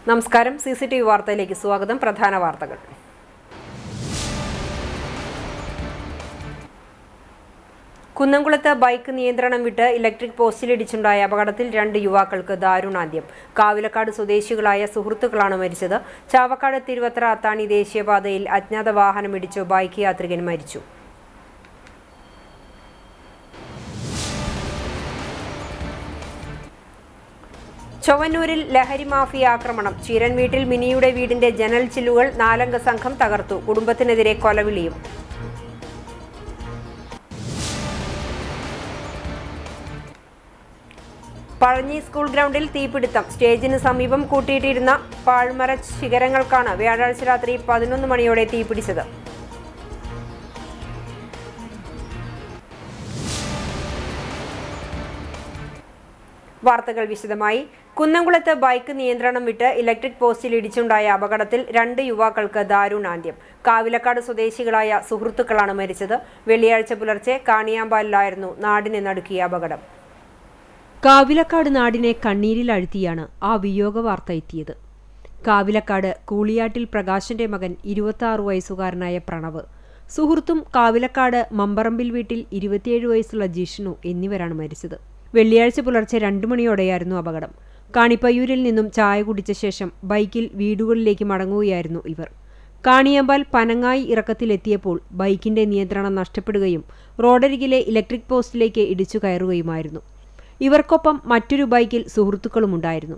നമസ്കാരം. CCTV വാർത്തയിലേക്ക് സ്വാഗതം. പ്രധാന വാർത്തകൾ. കുന്നംകുളത്ത് ബൈക്ക് നിയന്ത്രണം വിട്ട് ഇലക്ട്രിക് പോസ്റ്റിലിടിച്ചുണ്ടായ അപകടത്തിൽ 2 യുവാക്കൾക്ക് ദാരുണാന്ത്യം. കാവിലക്കാട് സ്വദേശികളായ സുഹൃത്തുക്കളാണ് മരിച്ചത്. ചാവക്കാട് തിരുവത്ര അത്താണി ദേശീയപാതയിൽ അജ്ഞാത വാഹനമിടിച്ചു ബൈക്ക് യാത്രികൻ മരിച്ചു. ചൊവ്വന്നൂരിൽ ലഹരി മാഫിയ ആക്രമണം. ചീരൻ വീട്ടിൽ മിനിയുടെ വീടിന്റെ ജനൽ ചില്ലുകൾ 4 അംഗ സംഘം തകർത്തു. കുടുംബത്തിനെതിരെ കൊലവിളിയും. പഴഞ്ഞി സ്കൂൾ ഗ്രൗണ്ടിൽ തീപിടുത്തം. സ്റ്റേജിന് സമീപം കൂട്ടിയിട്ടിരുന്ന പാഴ്മര ശിഖരങ്ങൾക്കാണ് വ്യാഴാഴ്ച രാത്രി 11 മണിയോടെ തീപിടിച്ചത്. വാർത്തകൾ വിശദമായി. കുന്നംകുളത്ത് ബൈക്ക് നിയന്ത്രണം വിട്ട് ഇലക്ട്രിക് പോസ്റ്റിൽ ഇടിച്ചുണ്ടായ അപകടത്തിൽ 2 യുവാക്കൾക്ക് ദാരുണാന്ത്യം. കാവിലക്കാട് സ്വദേശികളായ സുഹൃത്തുക്കളാണ് മരിച്ചത്. വെള്ളിയാഴ്ച പുലർച്ചെ കാണിയാമ്പാലിലായിരുന്നു നാടിനെ നടുക്കിയ അപകടം. കാവിലക്കാട് നാടിനെ കണ്ണീരിലഴ്ത്തിയാണ് ആ വിയോഗ വാർത്ത എത്തിയത്. കാവിലക്കാട് കൂളിയാട്ടിൽ പ്രകാശന്റെ മകൻ 26 വയസ്സുകാരനായ പ്രണവ്, സുഹൃത്തും കാവിലക്കാട് മമ്പറമ്പിൽ വീട്ടിൽ 27 വയസ്സുള്ള ജിഷ്ണു എന്നിവരാണ് മരിച്ചത്. വെള്ളിയാഴ്ച പുലർച്ചെ 2 മണിയോടെയായിരുന്നു അപകടം. കാണിപ്പയ്യൂരിൽ നിന്നും ചായ കുടിച്ച ശേഷം ബൈക്കിൽ വീടുകളിലേക്ക് മടങ്ങുകയായിരുന്നു ഇവർ. കാണിയാമ്പാൽ പനങ്ങായി ഇറക്കത്തിലെത്തിയപ്പോൾ ബൈക്കിന്റെ നിയന്ത്രണം നഷ്ടപ്പെടുകയും റോഡരികിലെ ഇലക്ട്രിക് പോസ്റ്റിലേക്ക് ഇടിച്ചു കയറുകയുമായിരുന്നു. ഇവർക്കൊപ്പം മറ്റൊരു ബൈക്കിൽ സുഹൃത്തുക്കളുമുണ്ടായിരുന്നു.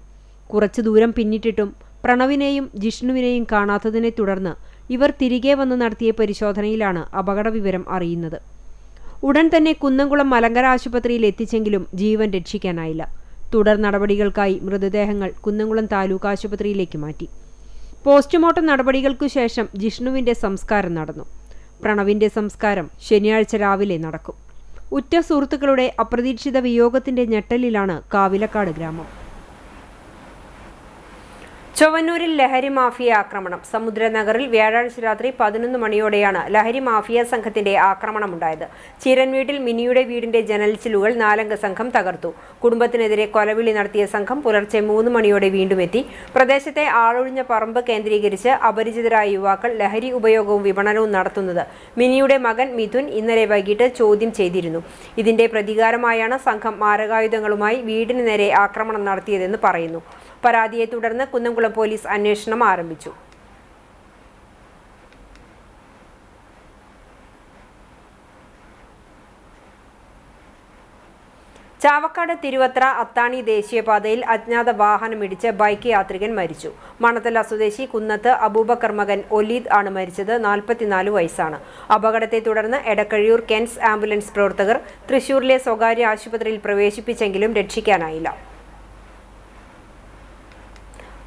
കുറച്ചു ദൂരം പിന്നിട്ടിട്ടും പ്രണവിനെയും ജിഷ്ണുവിനെയും കാണാത്തതിനെ തുടർന്ന് ഇവർ തിരികെ വന്ന് നടത്തിയ പരിശോധനയിലാണ് അപകട വിവരം അറിയുന്നത്. ഉടൻ തന്നെ കുന്നംകുളം മലങ്കര ആശുപത്രിയിൽ എത്തിച്ചെങ്കിലും ജീവൻ രക്ഷിക്കാനായില്ല. തുടർ നടപടികൾക്കായി മൃതദേഹങ്ങൾ കുന്നംകുളം താലൂക്ക് ആശുപത്രിയിലേക്ക് മാറ്റി. പോസ്റ്റ്മോർട്ടം നടപടികൾക്കു ശേഷം ജിഷ്ണുവിന്റെ സംസ്കാരം നടന്നു. പ്രണവിന്റെ സംസ്കാരം ശനിയാഴ്ച രാവിലെ നടക്കും. ഉറ്റ സുഹൃത്തുക്കളുടെ അപ്രതീക്ഷിത വിയോഗത്തിന്റെ ഞെട്ടലിലാണ് കാവിലക്കാട് ഗ്രാമം. ചൊവ്വന്നൂരിൽ ലഹരി മാഫിയ ആക്രമണം. സമുദ്രനഗറിൽ വ്യാഴാഴ്ച രാത്രി 11 മണിയോടെയാണ് ലഹരി മാഫിയ സംഘത്തിന്റെ ആക്രമണമുണ്ടായത്. ചീരൻ വീട്ടിൽ മിനിയുടെ വീടിന്റെ ജനൽ ചില്ലുകൾ 4 അംഗ സംഘം തകർത്തു. കുടുംബത്തിനെതിരെ കൊലവിളി നടത്തിയ സംഘം പുലർച്ചെ 3 മണിയോടെ വീണ്ടും എത്തി. പ്രദേശത്തെ ആളൊഴിഞ്ഞ പറമ്പ് കേന്ദ്രീകരിച്ച് അപരിചിതരായ യുവാക്കൾ ലഹരി ഉപയോഗവും വിപണനവും നടത്തുന്നത് മിനിയുടെ മകൻ മിഥുൻ ഇന്നലെ വൈകിട്ട് ചോദ്യം ചെയ്തിരുന്നു. ഇതിന്റെ പ്രതികാരമായാണ് സംഘം മാരകായുധങ്ങളുമായി വീടിന് നേരെ ആക്രമണം നടത്തിയതെന്ന് പറയുന്നു. പരാതിയെ തുടർന്ന് കുന്നംകുളം പോലീസ് അന്വേഷണം ആരംഭിച്ചു. ചാവക്കാട് തിരുവത്ര അത്താണി ദേശീയപാതയിൽ അജ്ഞാത വാഹനമിടിച്ച് ബൈക്ക് യാത്രികൻ മരിച്ചു. മണത്തല സ്വദേശി കുന്നത്ത് അബൂബക്കർ മകൻ ഒലീദ് ആണ് മരിച്ചത്. 44 വയസ്സാണ്. അപകടത്തെ തുടർന്ന് എടക്കഴിയൂർ കെൻസ് ആംബുലൻസ് പ്രവർത്തകർ തൃശൂരിലെ സ്വകാര്യ ആശുപത്രിയിൽ പ്രവേശിപ്പിച്ചെങ്കിലും രക്ഷിക്കാനായില്ല.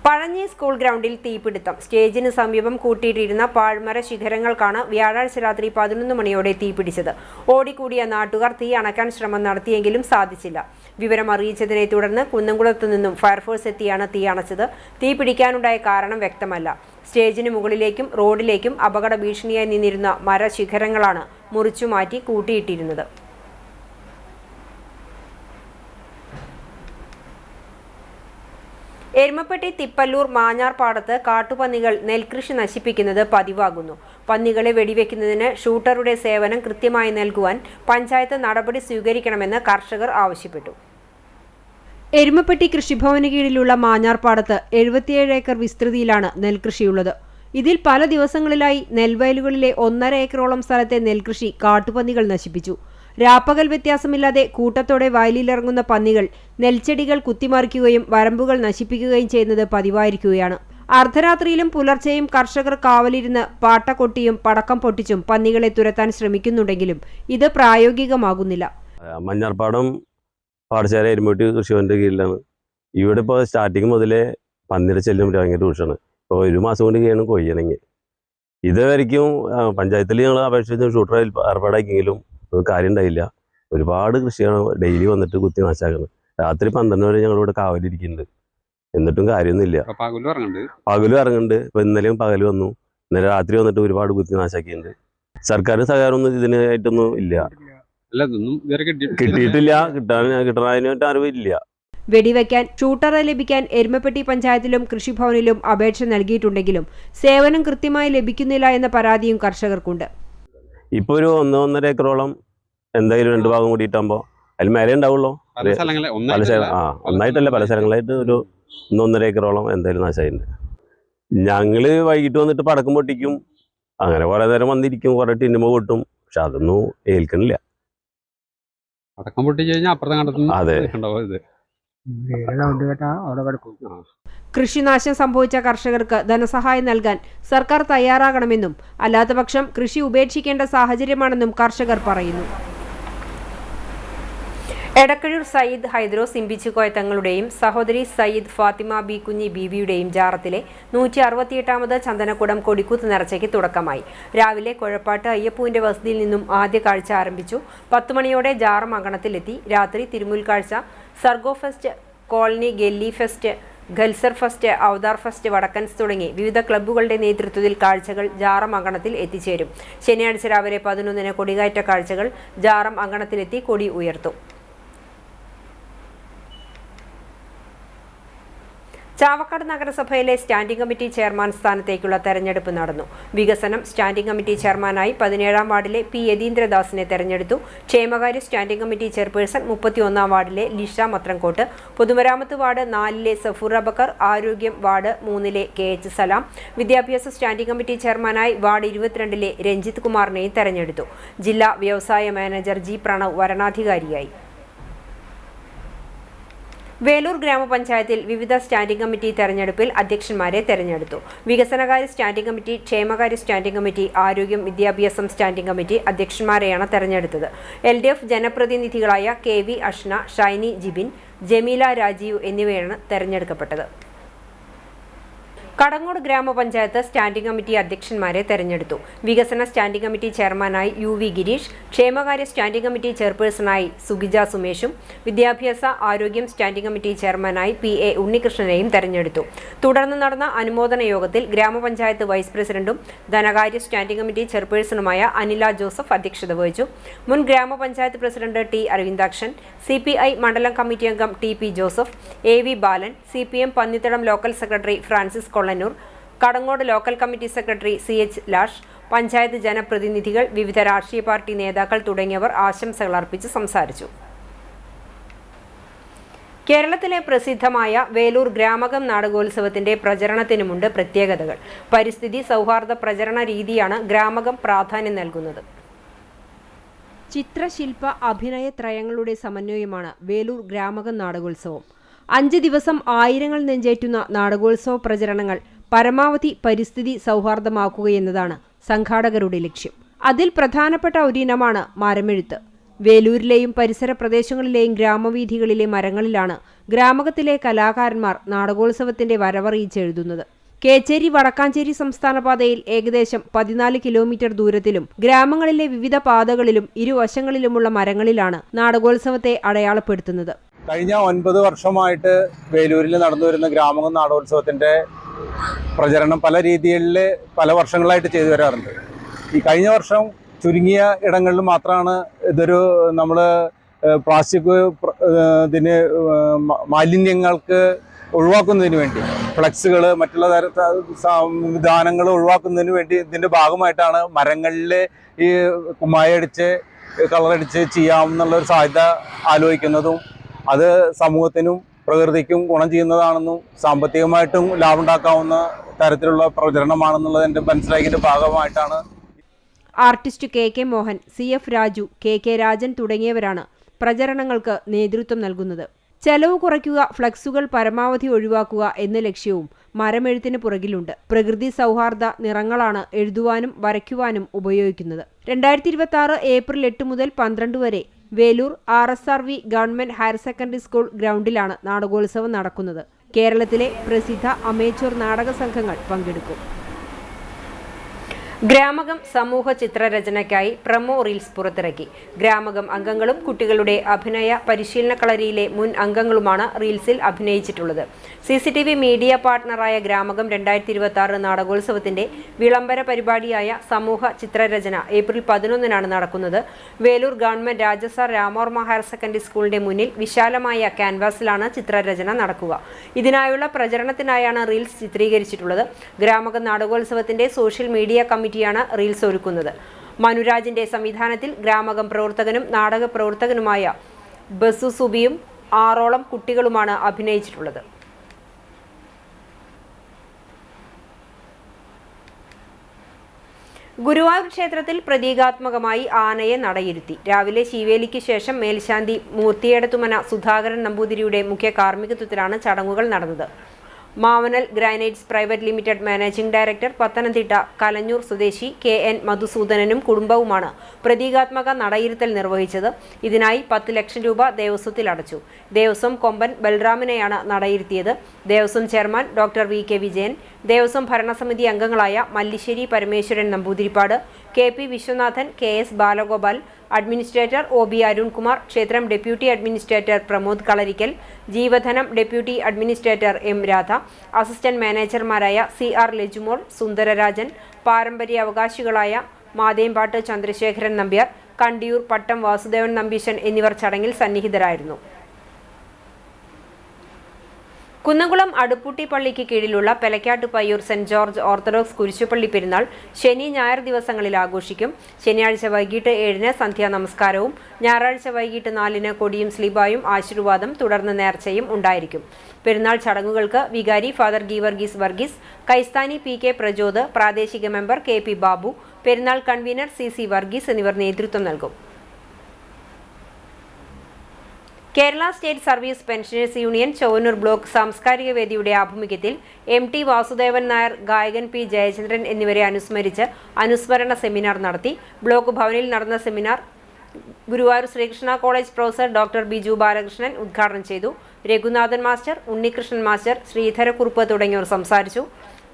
പഴഞ്ഞി സ്കൂൾ ഗ്രൗണ്ടിൽ തീപിടുത്തം. സ്റ്റേജിന് സമീപം കൂട്ടിയിട്ടിരുന്ന പാഴ്മര ശിഖരങ്ങൾക്കാണ് വ്യാഴാഴ്ച രാത്രി 11 മണിയോടെ തീപിടിച്ചത്. ഓടിക്കൂടിയ നാട്ടുകാർ തീ അണയ്ക്കാൻ ശ്രമം നടത്തിയെങ്കിലും സാധിച്ചില്ല. വിവരം അറിയിച്ചതിനെ തുടർന്ന് കുന്നംകുളത്തു നിന്നും ഫയർഫോഴ്സ് എത്തിയാണ് തീ അണച്ചത്. തീ പിടിക്കാനുണ്ടായ കാരണം വ്യക്തമല്ല. സ്റ്റേജിന് മുകളിലേക്കും റോഡിലേക്കും അപകട ഭീഷണിയായി നിന്നിരുന്ന മരശിഖരങ്ങളാണ് മുറിച്ചുമാറ്റി കൂട്ടിയിട്ടിരുന്നത്. എരുമപ്പെട്ടി തിപ്പല്ലൂർ മാഞ്ഞാർ പാടത്ത് കാട്ടുപന്നികൾ നെൽകൃഷി നശിപ്പിക്കുന്നത് പതിവാകുന്നു. പന്നികളെ വെടിവെക്കുന്നതിന് ഷൂട്ടറുടെ സേവനം കൃത്യമായി നൽകുവാൻ പഞ്ചായത്ത് നടപടി സ്വീകരിക്കണമെന്ന് കർഷകർ ആവശ്യപ്പെട്ടു. എരുമപ്പെട്ടി കൃഷിഭവന് കീഴിലുള്ള മാഞ്ഞാർ പാടത്ത് 77 ഏക്കർ വിസ്തൃതിയിലാണ് നെൽകൃഷിയുള്ളത്. ഇതിൽ പല ദിവസങ്ങളിലായി നെൽവയലുകളിലെ 1.5 ഏക്കറോളം സ്ഥലത്തെ നെൽകൃഷി കാട്ടുപന്നികൾ നശിപ്പിച്ചു. രാപ്പകൽ വ്യത്യാസമില്ലാതെ കൂട്ടത്തോടെ വയലിലിറങ്ങുന്ന പന്നികൾ നെൽച്ചെടികൾ കുത്തിമറിക്കുകയും വരമ്പുകൾ നശിപ്പിക്കുകയും ചെയ്യുന്നത് പതിവായിരിക്കുകയാണ്. അർദ്ധരാത്രിയിലും പുലർച്ചെയും കർഷകർ കാവലിരുന്ന് പാട്ട കൊട്ടിയും പടക്കം പൊട്ടിച്ചും പന്നികളെ തുരത്താൻ ശ്രമിക്കുന്നുണ്ടെങ്കിലും ഇത് പ്രായോഗികമാകുന്നില്ല. മഞ്ഞാർപ്പാടം പാടശേല എരുമപ്പെട്ടി കൃഷിഭവന്റെ കീഴിലാണ്. ഇവിടെ ഇപ്പോൾ സ്റ്റാർട്ടിങ് മുതലേ പന്നിയുടെ ശല്യം ഭയങ്കര രൂക്ഷമാണ്. ഇപ്പോൾ 1 മാസം കൊണ്ട് ചെയ്യണം കൊയ്യണമെങ്കിൽ. ഇതുവരെയ്ക്കും പഞ്ചായത്തിൽ ഞങ്ങൾ അപേക്ഷിച്ച് ഷൂട്ടർ ഏർപ്പാടാക്കിയെങ്കിലും കാര്യം ഉണ്ടായില്ല. ഒരുപാട് കൃഷിയാണ് ഡെയിലി വന്നിട്ട് കുത്തി നാശാക്കുന്നത്. രാത്രി 12 വരെ ഞങ്ങളിവിടെ കാവലിരിക്കുന്നുണ്ട്. എന്നിട്ടും കാര്യമൊന്നുമില്ല. പകലും ഇറങ്ങുന്നുണ്ട്. ഇപ്പം ഇന്നലെയും പകൽ വന്നു. ഇന്നലെ രാത്രി വന്നിട്ട് ഒരുപാട് കുത്തി നാശാക്കിയിട്ടുണ്ട്. സർക്കാർ സഹകാരമൊന്നും ഇതിനായിട്ടൊന്നും ഇല്ല. കിട്ടിയിട്ടില്ല. കിട്ടാനായിട്ട് അറിവില്ല. വെടിവെക്കാൻ ഷൂട്ടറെ ലഭിക്കാൻ എരുമപ്പെട്ടി പഞ്ചായത്തിലും കൃഷിഭവനിലും അപേക്ഷ നൽകിയിട്ടുണ്ടെങ്കിലും സേവനം കൃത്യമായി ലഭിക്കുന്നില്ല എന്ന പരാതിയും കർഷകർക്കുണ്ട്. ഇപ്പോൾ ഒരു 1.5 ഏക്കറോളം എന്തായാലും 2 ഭാഗം കൂടിയിട്ടാകുമ്പോൾ അതിൽ മേലെ ഉണ്ടാവുള്ളൂ. ഒന്നായിട്ടല്ല, പല സ്ഥലങ്ങളായിട്ട് ഒരു 1.5 ഏക്കറോളം എന്തായാലും നാശമായിട്ടുണ്ട്. ഞങ്ങൾ വൈകിട്ട് വന്നിട്ട് പടക്കം പൊട്ടിക്കും, അങ്ങനെ കുറേ നേരം വന്നിരിക്കും, കുറേ ടിന്നുമ പൊട്ടും, പക്ഷെ അതൊന്നും ഏൽക്കണില്ല. പടക്കം പൊട്ടിച്ച് കഴിഞ്ഞാൽ അപ്പുറത്തെ അതെ. കൃഷിനാശം സംഭവിച്ച കർഷകർക്ക് ധനസഹായം നൽകാൻ സർക്കാർ തയ്യാറാകണമെന്നും അല്ലാത്തപക്ഷം കൃഷി ഉപേക്ഷിക്കേണ്ട സാഹചര്യമാണെന്നും കർഷകർ പറയുന്നു. എടക്കഴൂർ സയ്യിദ് ഹൈദ്രോസ് ഇമ്പിച്ചുകോയ തങ്ങളുടെയും സഹോദരി സയ്യിദ് ഫാത്തിമ ബി കുഞ്ഞി ബീവിയുടെയും ജാറത്തിലെ 168ാമത് ചന്ദനക്കുടം കൊടിക്കൂത്ത് നേർച്ചയ്ക്ക് തുടക്കമായി. രാവിലെ കൊഴപ്പാട്ട് അയ്യപ്പൂവിന്റെ വസതിയിൽ നിന്നും ആദ്യ കാഴ്ച ആരംഭിച്ചു. 10 മണിയോടെ ജാറം അങ്കണത്തിലെത്തി. രാത്രി തിരുമുൽ കാഴ്ച, സർഗോ fest, colony Gully fest, ഖൽസർ fest, അവതാർ ഫെസ്റ്റ്, വടക്കൻസ് തുടങ്ങി വിവിധ ക്ലബ്ബുകളുടെ നേതൃത്വത്തിൽ കാഴ്ചകൾ ജാറം അങ്കണത്തിൽ എത്തിച്ചേരും. ശനിയാഴ്ച രാവിലെ 11-ന് കൊടികയറ്റ കാഴ്ചകൾ ജാറം അങ്കണത്തിലെത്തി കൊടി ഉയർത്തും. ചാവക്കാട് നഗരസഭയിലെ സ്റ്റാൻഡിംഗ് കമ്മിറ്റി ചെയർമാൻ സ്ഥാനത്തേക്കുള്ള തെരഞ്ഞെടുപ്പ് നടന്നു. വികസനം സ്റ്റാൻഡിംഗ് കമ്മിറ്റി ചെയർമാനായി 17-ാം വാർഡിലെ പി യതീന്ദ്രദാസിനെ തെരഞ്ഞെടുത്തു. ക്ഷേമകാര്യ സ്റ്റാൻഡിംഗ് കമ്മിറ്റി ചെയർപേഴ്സൺ 31-ാം വാർഡിലെ ലിഷ മത്രംകോട്ട്, പൊതുമരാമത്ത് വാർഡ് 4-ലെ സഫൂർ അബക്കർ, ആരോഗ്യം വാർഡ് 3-ലെ KH സലാം, വിദ്യാഭ്യാസ സ്റ്റാൻഡിംഗ് കമ്മിറ്റി ചെയർമാനായി വാർഡ് 22-ലെ രഞ്ജിത്ത് കുമാറിനെയും തെരഞ്ഞെടുത്തു. ജില്ലാ വ്യവസായ മാനേജർ ജി പ്രണവ് വരണാധികാരിയായി. വേലൂർ ഗ്രാമപഞ്ചായത്തിൽ വിവിധ സ്റ്റാൻഡിംഗ് കമ്മിറ്റി തെരഞ്ഞെടുപ്പിൽ അധ്യക്ഷന്മാരെ തെരഞ്ഞെടുത്തു. വികസനകാര്യ സ്റ്റാൻഡിംഗ് കമ്മിറ്റി, ക്ഷേമകാര്യ സ്റ്റാൻഡിംഗ് കമ്മിറ്റി, ആരോഗ്യം വിദ്യാഭ്യാസം സ്റ്റാൻഡിംഗ് കമ്മിറ്റി അധ്യക്ഷന്മാരെയാണ് തെരഞ്ഞെടുത്തത്. LDF ജനപ്രതിനിധികളായ KV അഷ്ന, ഷൈനി ജിബിൻ, ജമീല രാജീവ് എന്നിവയാണ് തെരഞ്ഞെടുക്കപ്പെട്ടത്. കടങ്ങോട് ഗ്രാമപഞ്ചായത്ത് സ്റ്റാൻഡിംഗ് കമ്മിറ്റി അധ്യക്ഷന്മാരെ തെരഞ്ഞെടുത്തു. വികസന സ്റ്റാൻഡിംഗ് കമ്മിറ്റി ചെയർമാനായി UV ഗിരീഷ്, ക്ഷേമകാര്യ സ്റ്റാൻഡിംഗ് കമ്മിറ്റി ചെയർപേഴ്സണായി സുഗിജ സുമേഷും, വിദ്യാഭ്യാസ ആരോഗ്യം സ്റ്റാൻഡിംഗ് കമ്മിറ്റി ചെയർമാനായി PA ഉണ്ണികൃഷ്ണനെയും തെരഞ്ഞെടുത്തു. തുടർന്ന് നടന്ന അനുമോദന യോഗത്തിൽ ഗ്രാമപഞ്ചായത്ത് വൈസ് പ്രസിഡന്റും ധനകാര്യ സ്റ്റാൻഡിംഗ് കമ്മിറ്റി ചെയർപേഴ്സണുമായ അനില ജോസഫ് അധ്യക്ഷത വഹിച്ചു. മുൻ ഗ്രാമപഞ്ചായത്ത് പ്രസിഡന്റ് T അരവിന്ദാക്ഷൻ, CPI മണ്ഡലം കമ്മിറ്റി അംഗം TP ജോസഫ്, AV ബാലൻ, CPM Pannithadam local secretary Francis Kollannur, Kadangode local committee secretary CH lash, panchayat ജനപ്രതിനിധികൾ, വിവിധ രാഷ്ട്രീയ പാർട്ടി നേതാക്കൾ തുടങ്ങിയവർ ആശംസകൾ അർപ്പിച്ച് സംസാരിച്ചു. കേരളത്തിലെ പ്രസിദ്ധമായ വേലൂർ ഗ്രാമകം നാടകോത്സവത്തിന്റെ പ്രചരണത്തിനുമുണ്ട് പ്രത്യേകതകൾ. പരിസ്ഥിതി സൗഹാർദ്ദ പ്രചരണ രീതിയാണ് ഗ്രാമകം പ്രാധാന്യം നൽകുന്നത്. ചിത്രശില്പ അഭിനയ ത്രയങ്ങളുടെ സമന്വയമാണ് വേലൂർ ഗ്രാമകം നാടകോത്സവം. 5 ദിവസം ആയിരങ്ങൾ നെഞ്ചേറ്റുന്ന നാടകോത്സവ പ്രചരണങ്ങൾ പരമാവധി പരിസ്ഥിതി സൗഹാർദ്ദമാക്കുകയെന്നതാണ് സംഘാടകരുടെ ലക്ഷ്യം. അതിൽ പ്രധാനപ്പെട്ട ഒരിനമാണ് മരമെഴുത്ത്. വേലൂരിലെയും പരിസര പ്രദേശങ്ങളിലെയും ഗ്രാമവീഥികളിലെ മരങ്ങളിലാണ് ഗ്രാമകത്തിലെ കലാകാരന്മാർ നാടകോത്സവത്തിന്റെ വരവറിയിച്ചെഴുതുന്നത്. കേച്ചേരി വടക്കാഞ്ചേരി സംസ്ഥാന പാതയിൽ ഏകദേശം 14 കിലോമീറ്റർ ദൂരത്തിലും ഗ്രാമങ്ങളിലെ വിവിധ പാതകളിലും ഇരുവശങ്ങളിലുമുള്ള മരങ്ങളിലാണ് നാടകോത്സവത്തെ അടയാളപ്പെടുത്തുന്നത്. കഴിഞ്ഞ 9 വർഷമായിട്ട് വേലൂരിൽ നടന്നു വരുന്ന ഗ്രാമകം നാടകോത്സവത്തിൻ്റെ പ്രചരണം പല രീതികളിൽ പല വർഷങ്ങളായിട്ട് ചെയ്തു വരാറുണ്ട്. ഈ കഴിഞ്ഞ വർഷം ചുരുങ്ങിയ ഇടങ്ങളിൽ മാത്രമാണ് ഇതൊരു നമ്മൾ പ്ലാസ്റ്റിക് ഇതിന് മാലിന്യങ്ങൾക്ക് ഒഴിവാക്കുന്നതിന് വേണ്ടി ഫ്ലെക്സുകൾ മറ്റുള്ള സംവിധാനങ്ങൾ ഒഴിവാക്കുന്നതിന് വേണ്ടി ഇതിൻ്റെ ഭാഗമായിട്ടാണ് മരങ്ങളിൽ ഈ കുമ്മായടിച്ച് കളറടിച്ച് ചെയ്യാമെന്നുള്ളൊരു സാധ്യത ആലോചിക്കുന്നതും അത് സമൂഹത്തിനും പ്രകൃതിക്കും ഗുണം ചെയ്യുന്നതാണെന്നും സാമ്പത്തികമായിട്ടും ലാഭം ഉണ്ടാക്കാവുന്ന തരത്തിലുള്ള പ്രചരണമാണെന്നുള്ളത് എൻ്റെ മനസ്സിലാക്കിയതിൻ്റെ ഭാഗമായിട്ടാണ്. Artist KK Mohan, CF Raju, KK Rajan തുടങ്ങിയവരാണ് പ്രചരണങ്ങൾക്ക് നേതൃത്വം നൽകുന്നത്. ചെലവ് കുറയ്ക്കുക, ഫ്ലക്സുകൾ പരമാവധി ഒഴിവാക്കുക എന്ന ലക്ഷ്യവും മരമെഴുത്തിന് പുറകിലുണ്ട്. പ്രകൃതി സൗഹാർദ്ദ നിറങ്ങളാണ് എഴുതുവാനും വരയ്ക്കുവാനും ഉപയോഗിക്കുന്നത്. 2026 ഏപ്രിൽ 8 മുതൽ 12 വരെ Veloor RSRV government higher secondary school ഗ്രൗണ്ടിലാണ് നാടകോത്സവം നടക്കുന്നത്. കേരളത്തിലെ പ്രസിദ്ധ അമേച്വർ നാടക സംഘങ്ങൾ പങ്കെടുക്കും. ഗ്രാമകം സമൂഹ ചിത്രരചനയ്ക്കായി പ്രമോ റീൽസ് പുറത്തിറക്കി. ഗ്രാമകം അംഗങ്ങളും കുട്ടികളുടെ അഭിനയ പരിശീലന കളരിയിലെ മുൻ അംഗങ്ങളുമാണ് റീൽസിൽ അഭിനയിച്ചിട്ടുള്ളത്. CCTV മീഡിയ പാർട്ണറായ ഗ്രാമകം 2026 നാടകോത്സവത്തിന്റെ വിളംബര പരിപാടിയായ സമൂഹ ചിത്രരചന ഏപ്രിൽ 11-നാണ് നടക്കുന്നത്. Veloor government Rajasar Ramavarma higher secondary സ്കൂളിന്റെ മുന്നിൽ വിശാലമായ ക്യാൻവാസിലാണ് ചിത്രരചന നടക്കുക. ഇതിനായുള്ള പ്രചരണത്തിനായാണ് റീൽസ് ചിത്രീകരിച്ചിട്ടുള്ളത്. ഗ്രാമകം നാടകോത്സവത്തിന്റെ സോഷ്യൽ മീഡിയ കമ്മിറ്റിയാണ് റീൽസ് ഒരുക്കുന്നത്. മനുരാജിന്റെ സംവിധാനത്തിൽ ഗ്രാമകം പ്രവർത്തകനും നാടക പ്രവർത്തകനുമായ ബസു സുബിയും 6ഓളം കുട്ടികളുമാണ് അഭിനയിച്ചിട്ടുള്ളത്. ഗുരുവായൂർ ക്ഷേത്രത്തിൽ പ്രതീകാത്മകമായി ആനയെ നടയിരുത്തി. രാവിലെ ശീവേലിക്ക് ശേഷം മേൽശാന്തി മൂർത്തിയേടത്തുമന സുധാകരൻ നമ്പൂതിരിയുടെ മുഖ്യ കാർമ്മികത്വത്തിലാണ് ചടങ്ങുകൾ നടന്നത്. Mavanal granites private limited managing director Pathanamthitta Kalanjoor സ്വദേശി KN മധുസൂദനനും കുടുംബവുമാണ് പ്രതീകാത്മക നടയിരുത്തൽ നിർവഹിച്ചത്. ഇതിനായി 10 ലക്ഷം രൂപ ദേവസ്വത്തിൽ അടച്ചു. ദേവസ്വം കൊമ്പൻ ബൽറാമിനെയാണ് നടയിരുത്തിയത്. ദേവസ്വം ചെയർമാൻ ഡോക്ടർ VK വിജയൻ, ദേവസ്വം ഭരണസമിതി അംഗങ്ങളായ Mallissery Parameswaran Namboothirippad, KP Viswanathan, KS Balagopal, administrator OB Arunkumar, ക്ഷേത്രം ഡെപ്യൂട്ടി അഡ്മിനിസ്ട്രേറ്റർ പ്രമോദ് കളരിക്കൽ, ജീവധനം deputy administrator M Radha, assistant മാനേജർമാരായ CR ലജുമോൾ, സുന്ദരരാജൻ, പാരമ്പര്യ അവകാശികളായ മാതേമ്പാട്ട് ചന്ദ്രശേഖരൻ നമ്പ്യാർ, കണ്ടിയൂർ പട്ടം വാസുദേവൻ നമ്പീശൻ എന്നിവർ ചടങ്ങിൽ സന്നിഹിതരായിരുന്നു. കുന്നംകുളം അടുപ്പൂട്ടി പള്ളിക്ക് കീഴിലുള്ള Pelakkat Payyur saint George orthodox കുരിശുപള്ളി പെരുന്നാൾ ശനി ഞായർ ദിവസങ്ങളിൽ ആഘോഷിക്കും. ശനിയാഴ്ച വൈകിട്ട് 7-ന് സന്ധ്യാ നമസ്കാരവും ഞായറാഴ്ച വൈകിട്ട് 4-ന് കൊടിയും സ്ലീബായും ആശീർവാദം തുടർന്ന് നേർച്ചയും ഉണ്ടായിരിക്കും. പെരുന്നാൾ ചടങ്ങുകൾക്ക് വികാരി ഫാദർ ഗീവർഗീസ് വർഗീസ്, കൈസ്ഥാനി PK പ്രജോദ്, പ്രാദേശിക മെമ്പർ KP ബാബു, പെരുന്നാൾ കൺവീനർ CC വർഗീസ് എന്നിവർ നേതൃത്വം നൽകും. Kerala state service pensioners union Chowwannur block സാംസ്കാരിക വേദിയുടെ ആഭിമുഖ്യത്തിൽ MT വാസുദേവൻ നായർ, ഗായകൻ P ജയചന്ദ്രൻ എന്നിവരെ അനുസ്മരിച്ച് അനുസ്മരണ സെമിനാർ നടത്തി. ബ്ലോക്ക് ഭവനിൽ നടന്ന seminar Guruvayur Sreekrishna college professor doctor Biju Balakrishnan ഉദ്ഘാടനം ചെയ്തു. രഘുനാഥൻ മാസ്റ്റർ, ഉണ്ണികൃഷ്ണൻ മാസ്റ്റർ, ശ്രീധരക്കുറുപ്പ് തുടങ്ങിയവർ സംസാരിച്ചു.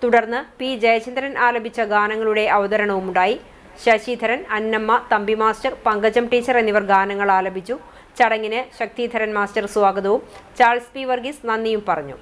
തുടർന്ന് P ജയചന്ദ്രൻ ആലപിച്ച ഗാനങ്ങളുടെ അവതരണവുമുണ്ടായി. ശശിധരൻ, അന്നമ്മ, തമ്പി മാസ്റ്റർ, പങ്കജം ടീച്ചർ എന്നിവർ ഗാനങ്ങൾ ആലപിച്ചു. ചടങ്ങിന് ശക്തിധരൻ മാസ്റ്റർ സ്വാഗതവും ചാൾസ് P വർഗീസ് നന്ദിയും പറഞ്ഞു.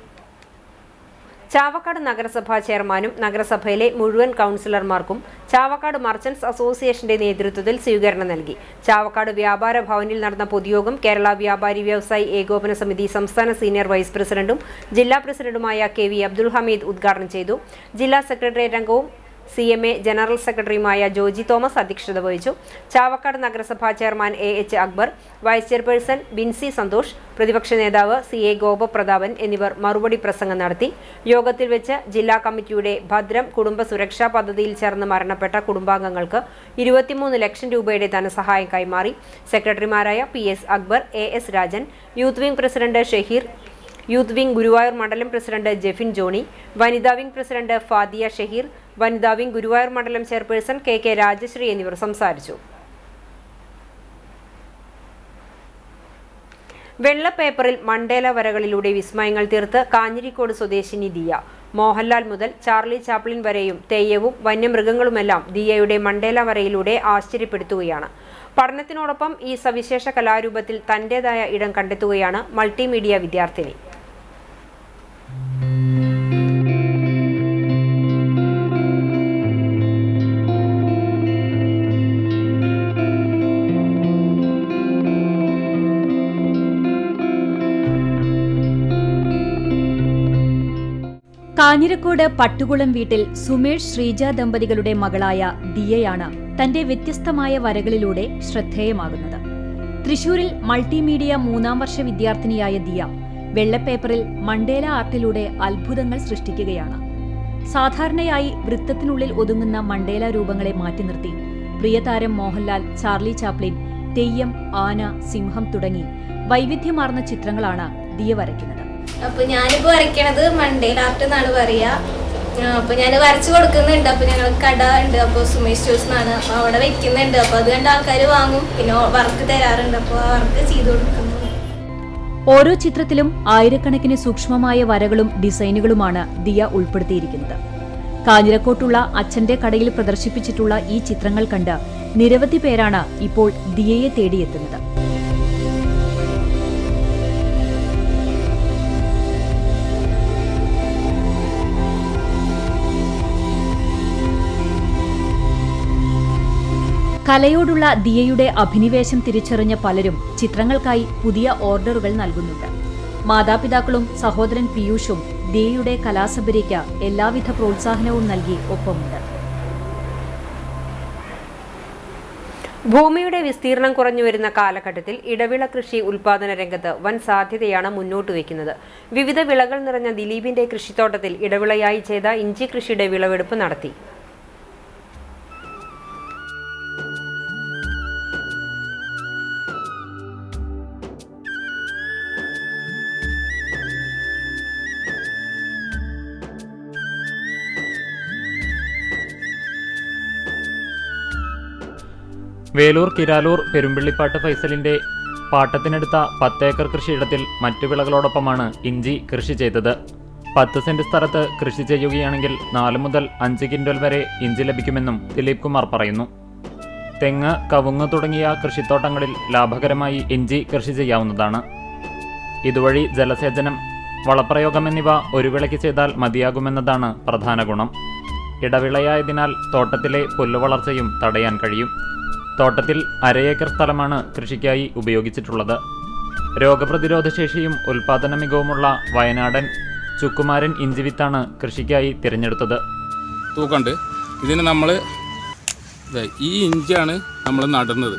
ചാവക്കാട് നഗരസഭാ ചെയർമാനും നഗരസഭയിലെ മുഴുവൻ കൗൺസിലർമാർക്കും ചാവക്കാട് മർച്ചന്റ്സ് അസോസിയേഷന്റെ നേതൃത്വത്തിൽ സ്വീകരണം നൽകി. ചാവക്കാട് വ്യാപാര ഭവനിൽ നടന്ന പൊതുയോഗം കേരള വ്യാപാരി വ്യവസായി ഏകോപന സമിതി സംസ്ഥാന സീനിയർ വൈസ് പ്രസിഡന്റും ജില്ലാ പ്രസിഡന്റുമായ KV അബ്ദുൽ ഹമീദ് ഉദ്ഘാടനം ചെയ്തു. ജില്ലാ സെക്രട്ടേറിയറ്റ് അംഗവും CMA ജനറൽ സെക്രട്ടറിയുമായ ജോജി തോമസ് അധ്യക്ഷത വഹിച്ചു. ചാവക്കാട് നഗരസഭാ chairman AH Akbar, vice chairperson Binsi Santhosh, പ്രതിപക്ഷ നേതാവ് CA ഗോപപ്രതാപൻ എന്നിവർ മറുപടി പ്രസംഗം നടത്തി. യോഗത്തിൽ വെച്ച് ജില്ലാ കമ്മിറ്റിയുടെ ഭദ്രം കുടുംബ സുരക്ഷാ പദ്ധതിയിൽ ചേർന്ന് മരണപ്പെട്ട കുടുംബാംഗങ്ങൾക്ക് 23 ലക്ഷം രൂപയുടെ ധനസഹായം കൈമാറി. സെക്രട്ടറിമാരായ PS Akbar, AS Rajan, youth wing president Shaheer, youth wing Guruvayur മണ്ഡലം പ്രസിഡന്റ് ജെഫിൻ ജോണി, വനിതാ വിംഗ് പ്രസിഡന്റ് ഫാദിയ ഷഹീർ, വനിതാ വിംഗ് ഗുരുവായൂർ മണ്ഡലം ചെയർപേഴ്സൺ KK രാജശ്രീ എന്നിവർ സംസാരിച്ചു. വെള്ള പേപ്പറിൽ മണ്ടേല വരകളിലൂടെ വിസ്മയങ്ങൾ തീർത്ത് കാഞ്ഞിരിക്കോട് സ്വദേശിനി ദിയ. മോഹൻലാൽ മുതൽ ചാർലി ചാപ്ലിൻ വരെയും തെയ്യവും വന്യമൃഗങ്ങളുമെല്ലാം ദിയയുടെ മണ്ടേല വരയിലൂടെ ആശ്ചര്യപ്പെടുത്തുകയാണ്. പഠനത്തിനോടൊപ്പം ഈ സവിശേഷ കലാരൂപത്തിൽ തന്റേതായ ഇടം കണ്ടെത്തുകയാണ് മൾട്ടിമീഡിയ വിദ്യാർത്ഥിനി. കാഞ്ഞിരക്കോട് പട്ടുകുളം വീട്ടിൽ സുമേഷ് ശ്രീജ ദമ്പതികളുടെ മകളായ ദിയയാണ് തന്റെ വ്യത്യസ്തമായ വരകളിലൂടെ ശ്രദ്ധേയമാകുന്നത്. തൃശൂരിൽ മൾട്ടിമീഡിയ 3-ാം വർഷ വിദ്യാർത്ഥിനിയായ ദിയ വെള്ളപ്പേപ്പറിൽ മണ്ടേല ആർട്ടിലൂടെ അത്ഭുതങ്ങൾ സൃഷ്ടിക്കുകയാണ്. സാധാരണയായി വൃത്തത്തിനുള്ളിൽ ഒതുങ്ങുന്ന മണ്ടേല രൂപങ്ങളെ മാറ്റി നിർത്തി പ്രിയതാരം മോഹൻലാൽ, ചാർലി ചാപ്ലിൻ, തെയ്യം, ആന, സിംഹം തുടങ്ങി വൈവിധ്യമാർന്ന ചിത്രങ്ങളാണ് ദിയ വരയ്ക്കുന്നത്. അപ്പോൾ ഞാനിപ്പോൾ വരയ്ക്കണത് മണ്ടേല ആർട്ട് എന്നാണ് പറയുക. അപ്പോൾ ഞാൻ വരച്ചു കൊടുക്കുന്നുണ്ട്. അപ്പോൾ ഞങ്ങൾ കട ഉണ്ട്, അപ്പോൾ സുമേഷ് ജ്യൂസ് എന്നാണ്, അപ്പോൾ അവിടെ വെക്കുന്നുണ്ട്. അപ്പോൾ അത് കണ്ട് ആൾക്കാർ വാങ്ങും, പിന്നെ വർക്ക് തരാറുണ്ട്, അപ്പോൾ ആ വർക്ക് ചെയ്തു കൊടുക്കുന്നു. ഓരോ ചിത്രത്തിലും ആയിരക്കണക്കിന് സൂക്ഷ്മമായ വരകളും ഡിസൈനുകളുമാണ് ദിയ ഉൾപ്പെടുത്തിയിരിക്കുന്നത്. കാഞ്ഞിരക്കോട്ടുള്ള അച്ഛന്റെ കടയിൽ പ്രദർശിപ്പിച്ചിട്ടുള്ള ഈ ചിത്രങ്ങൾ കണ്ട് നിരവധി പേരാണ് ഇപ്പോൾ ദിയയെ തേടിയെത്തുന്നത്. കലയോടുള്ള ദിയയുടെ അഭിനിവേശം തിരിച്ചറിഞ്ഞ പലരും ചിത്രങ്ങൾക്കായി പുതിയ ഓർഡറുകൾ നൽകുന്നുണ്ട്. മാതാപിതാക്കളും സഹോദരൻ പീയൂഷും ദിയയുടെ കലാസബരിക്ക് എല്ലാവിധ പ്രോത്സാഹനവും നൽകി ഒപ്പമുണ്ട്. ഭൂമിയുടെ വിസ്തീർണം കുറഞ്ഞുവരുന്ന കാലഘട്ടത്തിൽ ഇടവിള കൃഷി ഉൽപാദന രംഗത്ത് വൻ സാധ്യതയാണ് മുന്നോട്ട് വയ്ക്കുന്നത്. വിവിധ വിളകൾ നിറഞ്ഞ ദിലീപിന്റെ കൃഷിത്തോട്ടത്തിൽ ഇടവിളയായി ചെയ്ത ഇഞ്ചി കൃഷിയുടെ വിളവെടുപ്പ് നടത്തി. വേലൂർ കിരാലൂർ പെരുമ്പിള്ളിപ്പാട്ട് ഫൈസലിന്റെ പാട്ടത്തിനെടുത്ത 10 ഏക്കർ കൃഷിയിടത്തിൽ മറ്റു വിളകളോടൊപ്പമാണ് ഇഞ്ചി കൃഷി ചെയ്തത്. 10 സെന്റ് സ്ഥലത്ത് കൃഷി ചെയ്യുകയാണെങ്കിൽ 4 മുതൽ 5 ക്വിന്റൽ വരെ ഇഞ്ചി ലഭിക്കുമെന്നും ദിലീപ് കുമാർ പറയുന്നു. തെങ്ങ്, കവുങ്ങ് തുടങ്ങിയ കൃഷിത്തോട്ടങ്ങളിൽ ലാഭകരമായി ഇഞ്ചി കൃഷി ചെയ്യാവുന്നതാണ്. ഇതുവഴി ജലസേചനം, വളപ്രയോഗം എന്നിവ ഒരു വിളയ്ക്ക് ചെയ്താൽ മതിയാകുമെന്നതാണ് പ്രധാന ഗുണം. ഇടവിളയായതിനാൽ തോട്ടത്തിലെ പുല്ലുവളർച്ചയും തടയാൻ കഴിയും. തോട്ടത്തിൽ 1/2 ഏക്കർ സ്ഥലമാണ് കൃഷിക്കായി ഉപയോഗിച്ചിട്ടുള്ളത്. രോഗപ്രതിരോധ ശേഷിയും ഉൽപാദന മികവുമുള്ള വയനാടൻ ചുക്കുമാരൻ ഇഞ്ചിവിത്താണ് കൃഷിക്കായി തിരഞ്ഞെടുത്തത്. തൂക്കണ്ട് ഇതിന് നമ്മൾ ഈ ഇഞ്ചിയാണ് നമ്മൾ നടുന്നത്.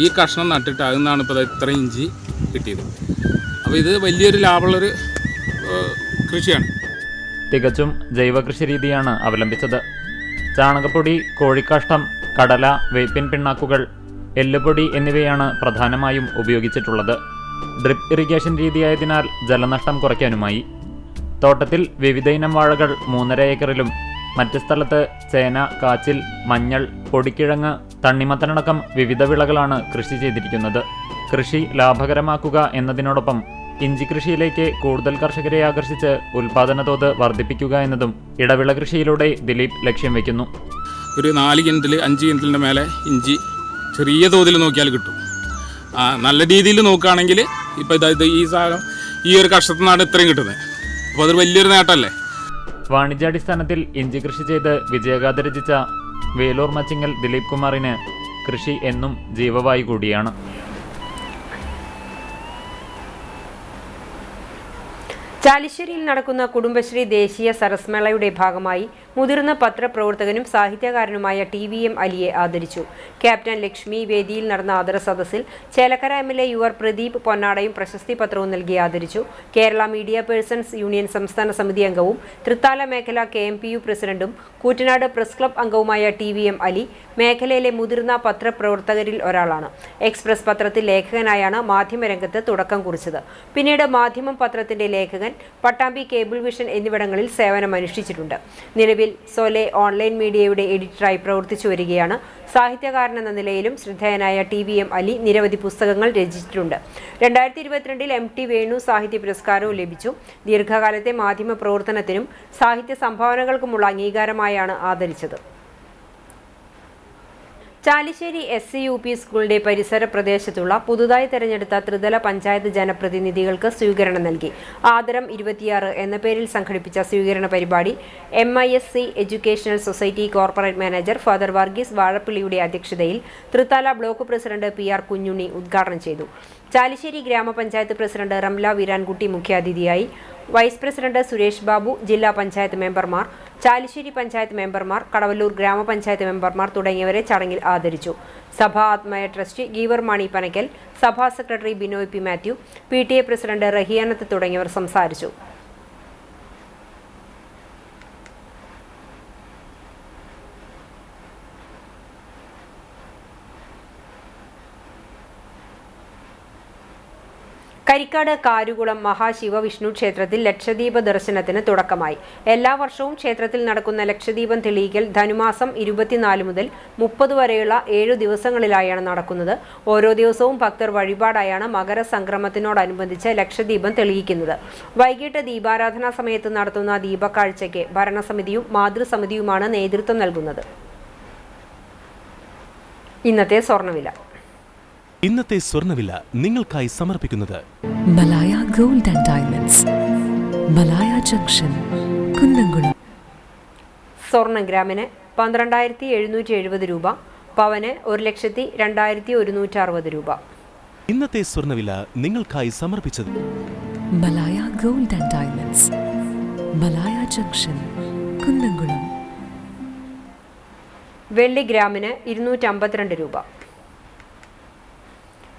ഈ കഷ്ണം നട്ടിട്ട് അതിൽ നിന്നാണ് ഇപ്പോൾ ഇത്ര ഇഞ്ചി കിട്ടിയത്. അപ്പോൾ ഇത് വലിയൊരു ലാഭമുള്ളൊരു കൃഷിയാണ്. തികച്ചും ജൈവകൃഷി രീതിയാണ് അവലംബിച്ചത്. ചാണകപ്പൊടി, കോഴിക്കാഷ്ടം, കടല, വേപ്പിൻ പിണ്ണാക്കുകൾ, എല്ലുപൊടി എന്നിവയാണ് പ്രധാനമായും ഉപയോഗിച്ചിട്ടുള്ളത്. ഡ്രിപ്പ് ഇറിഗേഷൻ രീതിയായതിനാൽ ജലനഷ്ടം കുറയ്ക്കാനുമായി. തോട്ടത്തിൽ വിവിധ ഇനം വാഴകൾ 3.5 ഏക്കറിലും മറ്റ് സ്ഥലത്ത് ചേന, കാച്ചിൽ, മഞ്ഞൾ, പൊടിക്കിഴങ്ങ്, തണ്ണിമത്തനടക്കം വിവിധ വിളകളാണ് കൃഷി ചെയ്തിരിക്കുന്നത്. കൃഷി ലാഭകരമാക്കുക എന്നതിനോടൊപ്പം ഇഞ്ചി കൃഷിയിലേക്ക് കൂടുതൽ കർഷകരെ ആകർഷിച്ച് ഉൽപാദന തോത് വർദ്ധിപ്പിക്കുക എന്നതും ഇടവിള കൃഷിയിലൂടെ ദിലീപ് ലക്ഷ്യം വയ്ക്കുന്നു. ഒരു 4 ക്വിൻ്റൽ 5 ക്വിൻ്റലിൻ്റെ മേലെ ഇഞ്ചി ചെറിയ തോതിൽ നോക്കിയാൽ കിട്ടും. നല്ല രീതിയിൽ നോക്കുകയാണെങ്കിൽ ഇപ്പോൾ ഇത് ഈ സാധനം ഈ ഒരു കഷ്ടത്തിൽ നിന്നാണ് ഇത്രയും കിട്ടുന്നത്. അപ്പോൾ അതൊരു വലിയൊരു നേട്ടമല്ലേ. വാണിജ്യാടിസ്ഥാനത്തിൽ ഇഞ്ചി കൃഷി ചെയ്ത് വിജയഗാഥ രചിച്ച വേലൂർ മച്ചിങ്ങൽ ദിലീപ് കുമാറിന് കൃഷി എന്നും ജീവവായു കൂടിയാണ്. ചാലിശ്ശേരിയിൽ നടക്കുന്ന കുടുംബശ്രീ ദേശീയ സരസ്മേളയുടെ ഭാഗമായി മുതിർന്ന പത്രപ്രവർത്തകനും സാഹിത്യകാരനുമായ TVM അലിയെ ആദരിച്ചു. ക്യാപ്റ്റൻ ലക്ഷ്മി വേദിയിൽ നടന്ന ആദര സദസ്സിൽ ചേലക്കര MLA UR പ്രദീപ് പൊന്നാടയും പ്രശസ്തി പത്രവും നൽകി ആദരിച്ചു. കേരള മീഡിയ പേഴ്സൺസ് യൂണിയൻ സംസ്ഥാന സമിതി അംഗവും തൃത്താല മേഖല KMPU പ്രസിഡന്റും കൂറ്റനാട് പ്രസ് ക്ലബ് അംഗവുമായ TVM അലി മേഖലയിലെ മുതിർന്ന പത്രപ്രവർത്തകരിൽ ഒരാളാണ്. എക്സ്പ്രസ് പത്രത്തിൽ ലേഖകനായാണ് മാധ്യമരംഗത്ത് തുടക്കം കുറിച്ചത്. പിന്നീട് മാധ്യമം പത്രത്തിന്റെ ലേഖകൻ, പട്ടാമ്പി കേബിൾ വിഷൻ എന്നിവിടങ്ങളിൽ സേവനമനുഷ്ഠിച്ചിട്ടുണ്ട്. നിലവിൽ സോലെ ഓൺലൈൻ മീഡിയയുടെ എഡിറ്ററായി പ്രവർത്തിച്ചു വരികയാണ്. സാഹിത്യകാരനെന്ന നിലയിലും ശ്രദ്ധേയനായ TVM അലി നിരവധി പുസ്തകങ്ങൾ രചിച്ചിട്ടുണ്ട്. 2022 MT വേണു സാഹിത്യ പുരസ്കാരവും ലഭിച്ചു. ദീർഘകാലത്തെ മാധ്യമ പ്രവർത്തനത്തിനും സാഹിത്യ സംഭാവനകൾക്കുമുള്ള അംഗീകാരമായാണ് ആദരിച്ചത്. ചാലിശ്ശേരി SCUP സ്കൂളിന്റെ പരിസര പ്രദേശത്തുള്ള പുതുതായി തെരഞ്ഞെടുത്ത ത്രിതല പഞ്ചായത്ത് ജനപ്രതിനിധികൾക്ക് സ്വീകരണം നൽകി. ആദരം 26 എന്ന പേരിൽ സംഘടിപ്പിച്ച സ്വീകരണ പരിപാടി MISC educational society corporate manager father Varghese വാഴപ്പിള്ളിയുടെ അധ്യക്ഷതയിൽ Thrithala block president PR Kunhunni ഉദ്ഘാടനം ചെയ്തു. ചാലിശ്ശേരി ഗ്രാമപഞ്ചായത്ത് പ്രസിഡന്റ് റംല വീരാൻകുട്ടി മുഖ്യാതിഥിയായി. വൈസ് പ്രസിഡന്റ് സുരേഷ് ബാബു, ജില്ലാ പഞ്ചായത്ത് മെമ്പർമാർ, ചാലിശ്ശേരി പഞ്ചായത്ത് മെമ്പർമാർ, കടവല്ലൂർ ഗ്രാമപഞ്ചായത്ത് മെമ്പർമാർ തുടങ്ങിയവരെ ചടങ്ങിൽ ആദരിച്ചു. സഭാ ആത്മയ ട്രസ്റ്റി ഗീവർ മാണി പനക്കൽ, സഭാ secretary Binoy P. Mathew, PTA president Rahiyanath തുടങ്ങിയവർ സംസാരിച്ചു. കരിക്കാട് കാരുകുളം മഹാശിവവിഷ്ണു ക്ഷേത്രത്തിൽ ലക്ഷദീപ ദർശനത്തിന് തുടക്കമായി. എല്ലാ വർഷവും ക്ഷേത്രത്തിൽ നടക്കുന്ന ലക്ഷദീപം തെളിയിക്കൽ ധനുമാസം 24 മുതൽ 30 വരെയുള്ള 7 ദിവസങ്ങളിലായാണ് നടക്കുന്നത്. ഓരോ ദിവസവും ഭക്തർ വഴിപാടായാണ് മകരസംക്രമത്തിനോടനുബന്ധിച്ച് ലക്ഷദീപം തെളിയിക്കുന്നത്. വൈകിട്ട് ദീപാരാധനാ സമയത്ത് നടത്തുന്ന ദീപക്കാഴ്ചയ്ക്ക് ഭരണസമിതിയും മാതൃസമിതിയുമാണ് നേതൃത്വം നൽകുന്നത്. ഇന്നത്തെ സ്വർണ്ണവില നിങ്ങൾക്കായി സമർപ്പിക്കുന്നത് Malaya gold and diamonds, Malaya junction, Kunnamkulam. സ്വർണ്ണം ഗ്രാമിന് 12,770 രൂപ, പവന് 1,02,160 രൂപ. ഇന്നത്തെ സ്വർണ്ണവില നിങ്ങൾക്കായി സമർപ്പിച്ചത് Malaya gold and diamonds, Malaya junction, Kunnamkulam. വെള്ളി ഗ്രാമിന് 252 രൂപ.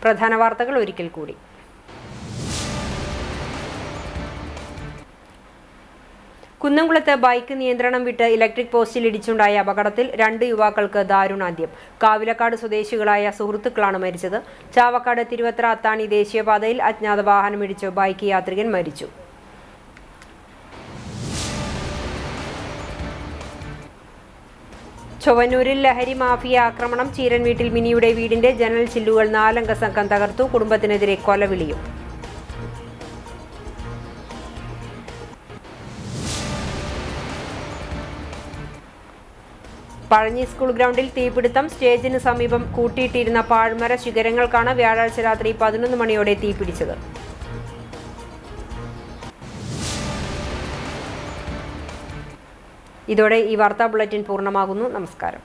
പ്രധാന വാർത്തകൾ ഒരിക്കൽ കൂടി. കുന്നംകുളത്ത് ബൈക്ക് നിയന്ത്രണം വിട്ട് ഇലക്ട്രിക് പോസ്റ്റിൽ ഇടിച്ചുണ്ടായ അപകടത്തിൽ 2 യുവാക്കൾക്ക് ദാരുണാന്ത്യം. കാവിലക്കാട് സ്വദേശികളായ സുഹൃത്തുക്കളാണ് മരിച്ചത്. ചാവക്കാട് തിരുവത്ര അത്താണി ദേശീയപാതയിൽ അജ്ഞാത വാഹനമിടിച്ച് ബൈക്ക് യാത്രികൻ മരിച്ചു. ചൊവ്വന്നൂരിൽ ലഹരി മാഫിയ ആക്രമണം. ചീരൻ വീട്ടിൽ മിനിയുടെ വീടിന്റെ ജനൽ ചില്ലുകൾ 4 അംഗ സംഘം തകർത്തു. കുടുംബത്തിനെതിരെ കൊലവിളിയും. പഴഞ്ഞി സ്കൂൾ ഗ്രൗണ്ടിൽ തീപിടുത്തം. സ്റ്റേജിന് സമീപം കൂട്ടിയിട്ടിരുന്ന പാഴ്മര ശിഖരങ്ങൾക്കാണ് വ്യാഴാഴ്ച രാത്രി 11 മണിയോടെ തീപിടിച്ചത്. ഇതോടെ ഈ വാർത്താ ബുള്ളറ്റിൻ പൂർണ്ണമാകുന്നു. നമസ്കാരം.